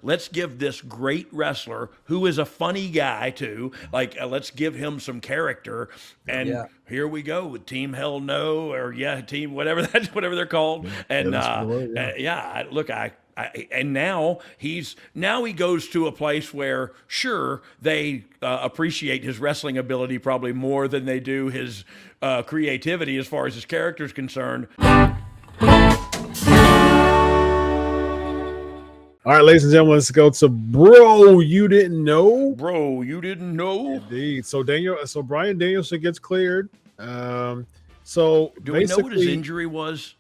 let's give this great wrestler who is a funny guy too, like let's give him some character. And here we go with Team Hell No, or Team whatever whatever they're called. And look, and now he goes to a place where sure they appreciate his wrestling ability probably more than they do his creativity as far as his character is concerned. All right, ladies and gentlemen, let's go to Bro You Didn't Know. Bro You Didn't Know. Indeed. So Bryan Danielson gets cleared. So do we know what his injury was?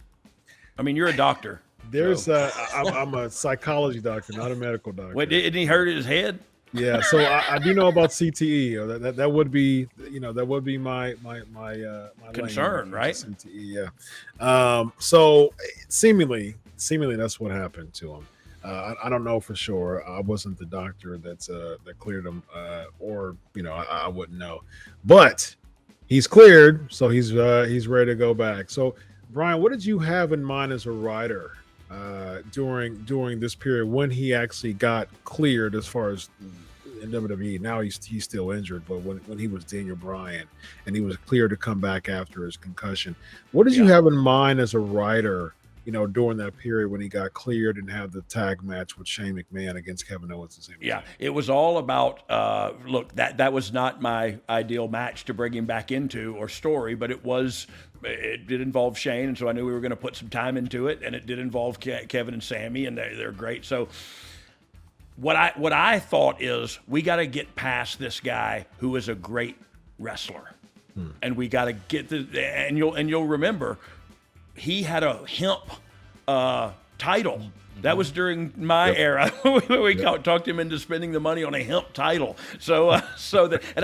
I mean, you're a doctor. I'm a psychology doctor, not a medical doctor. Wait, didn't he hurt his head? Yeah, so I do know about CTE. That would be my concern, right? CTE, yeah. So seemingly that's what happened to him. I don't know for sure. I wasn't the doctor that cleared him, or I wouldn't know. But he's cleared, so he's ready to go back. So, Brian, what did you have in mind as a writer during this period when he actually got cleared as far as in WWE? Now he's still injured, but when he was Daniel Bryan and he was cleared to come back after his concussion, what did you have in mind as a writer? During that period when he got cleared and had the tag match with Shane McMahon against Kevin Owens. It was all about, look, that was not my ideal match to bring him back into or story, but it did involve Shane, and so I knew we were going to put some time into it, and it did involve Kevin and Sammy, and they're great. So what I thought is we got to get past this guy who is a great wrestler, and we got to get and you'll remember, he had a hemp title. That was during my era. we talked him into spending the money on a hemp title. And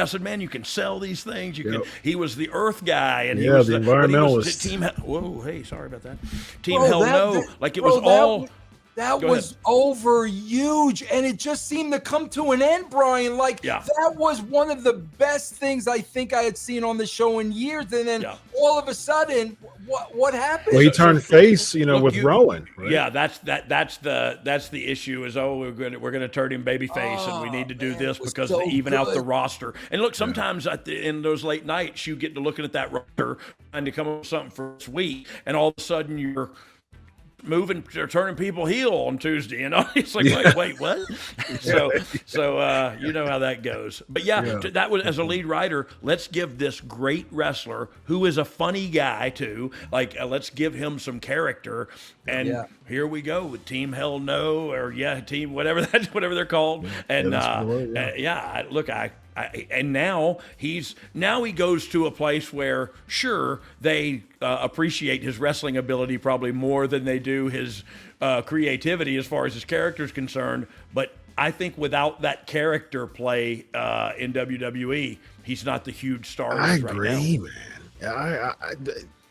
I said, man, you can sell these things. He was the Earth guy, and he was the environmentalist. Sorry about that. Team Hell No. That was over huge, and it just seemed to come to an end, Brian. That was one of the best things I think I had seen on the show in years, and then all of a sudden, what happened? Well, he turned face, with Rowan. Right? Yeah, that's the issue. Is we're gonna turn him babyface, and we need to do this because to even out the roster. And look, sometimes in those late nights, you get to looking at that roster trying to come up with something for this week, and all of a sudden you're moving or turning people heel on Tuesday, it's like wait what? so you know how that goes. But that was, as a lead writer, let's give this great wrestler who is a funny guy too, let's give him some character. And here we go with Team Hell No, or Team whatever they're called. And and now he goes to a place where sure they appreciate his wrestling ability probably more than they do his creativity as far as his character is concerned. But I think without that character play in WWE, he's not the huge star. I agree, man.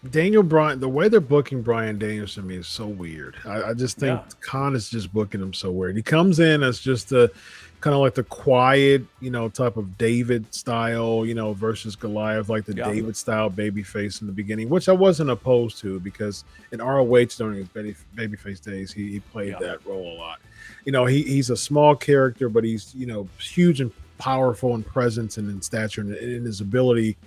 Daniel Bryan, the way they're booking Bryan Danielson is so weird. I just think Khan is just booking him so weird. He comes in as just a kind of like the quiet, type of David style, versus Goliath, like the David style babyface in the beginning, which I wasn't opposed to because in ROH during his babyface days, he played that role a lot. He's a small character, but he's, huge and powerful in presence and in stature and in his ability.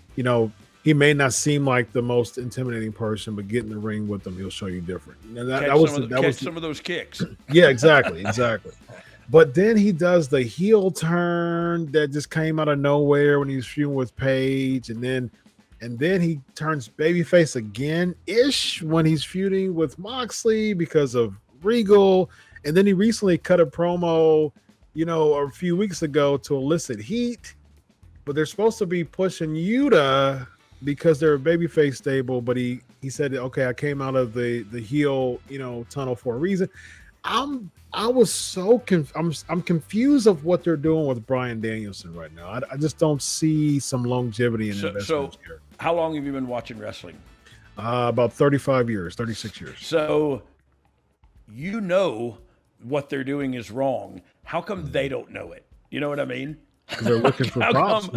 He may not seem like the most intimidating person, but get in the ring with him, he'll show you different. Catch some of those kicks. Yeah, exactly. But then he does the heel turn that just came out of nowhere when he was feuding with Paige, and then he turns babyface again-ish when he's feuding with Moxley because of Regal, and then he recently cut a promo, a few weeks ago to elicit heat, but they're supposed to be pushing Yuta because they're a babyface stable, but he said, okay, I came out of the heel, tunnel for a reason. I'm confused of what they're doing with Bryan Danielson right now. I just don't see some longevity in investment here. How long have you been watching wrestling? About 36 years. So what they're doing is wrong. How come they don't know it? You know what I mean? Because they're looking for props.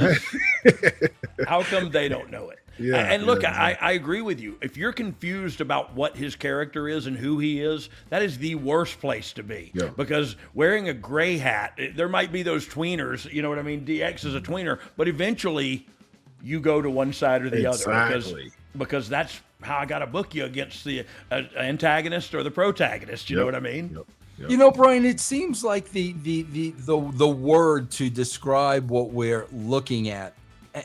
How come they don't know it? Yeah, and look, I agree with you. If you're confused about what his character is and who he is, that is the worst place to be. Yeah. Because wearing a gray hat, there might be those tweeners, you know what I mean? DX is a tweener, but eventually you go to one side or the other because that's how I got to book you against the antagonist or the protagonist. You know what I mean? Yep. You know, Brian, it seems like the word to describe what we're looking at,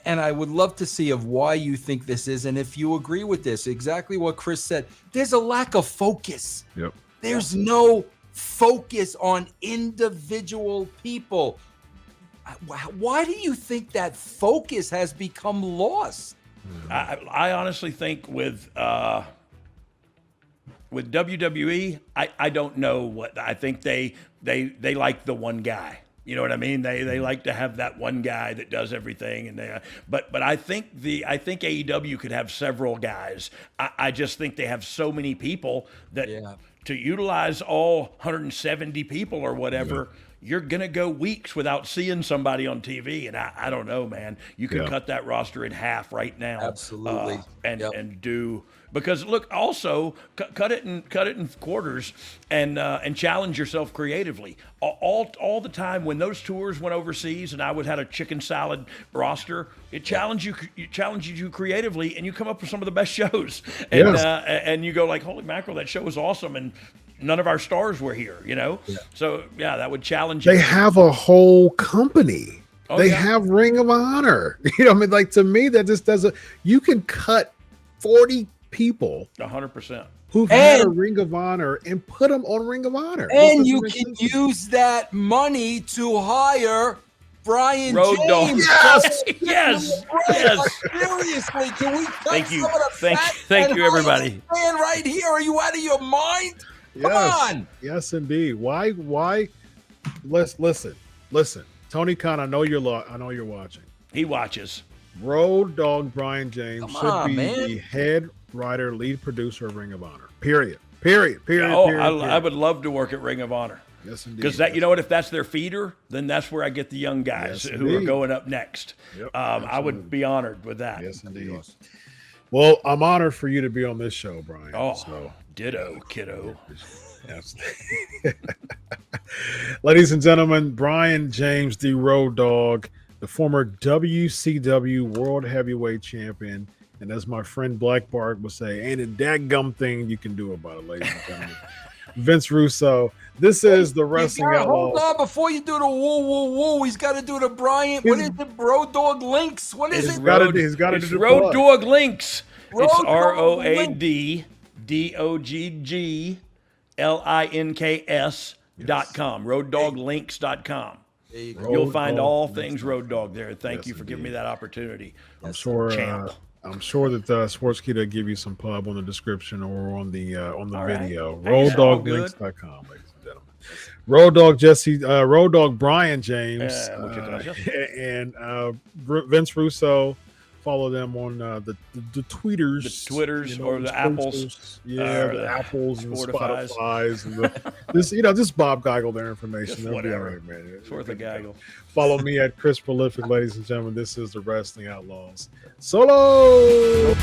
and I would love to see of why you think this is, and if you agree with this, exactly what Chris said. There's a lack of focus. Yep. There's no focus on individual people. Why do you think that focus has become lost? I honestly think with WWE, I don't know what I think they like the one guy. You know what I mean? They like to have that one guy that does everything, and but I think AEW could have several guys. I just think they have so many people that to utilize all 170 people or whatever. Yeah. You're going to go weeks without seeing somebody on TV. And I don't know, man. You could cut that roster in half right now. Absolutely. And do, because look, also cut it in quarters and challenge yourself creatively. All the time when those tours went overseas and I had a chicken salad roster, it challenges you creatively, and you come up with some of the best shows. And and you go like, holy mackerel, that show was awesome. And none of our stars were here, you know? Yeah. So, that would challenge you. They have a whole company. They have Ring of Honor. You know, I mean, like, to me, that just doesn't... You can cut 40 people... 100%. Who've had a Ring of Honor and put them on Ring of Honor. And you can use that money to hire... Bryan James. Yes. Seriously, can we cut Thank you. some of the Thank you, everybody. Man, right here, are you out of your mind? Come on. Yes, indeed. Why? Listen. Tony Khan, I know you're watching. He watches. Road Dogg Brian James should be the head writer, lead producer of Ring of Honor. Period. I would love to work at Ring of Honor. Yes, indeed. Because you know what? If that's their feeder, then that's where I get the young guys who are going up next. Yep, I would be honored with that. Yes, indeed. Well, I'm honored for you to be on this show, Brian. Ditto, kiddo. Yes. Ladies and gentlemen, Bryan James, the Road Dogg, the former WCW World Heavyweight Champion. And as my friend Black Bart would say, ain't a dadgum thing you can do about it, ladies and gentlemen. Vince Russo. This is the Wrestling Outlaws. Hold on, before you do the woo, he's got to do the Brian. What is it? Road Dogg Links. What is it? He's got to do the Road Dogg Links. It's ROADDOGGLINKS.com. RoadDoggLinks.com. You'll find all things Road Dogg there. Thank you for giving me that opportunity. I'm sure that Sportskeeda will give you some pub on the description or on the video. RoadDoggLinks.com, ladies and gentlemen. Road Dogg Brian James and Vince Russo. Follow them on the tweeters, the Twitters, or the Apples. The Apples and Spotify's and just Bob Goggle their information. They'll be all right, man. It's worth a gaggle. Follow me at Chris Prolific, ladies and gentlemen. This is the Wrestling Outlaws. Solo.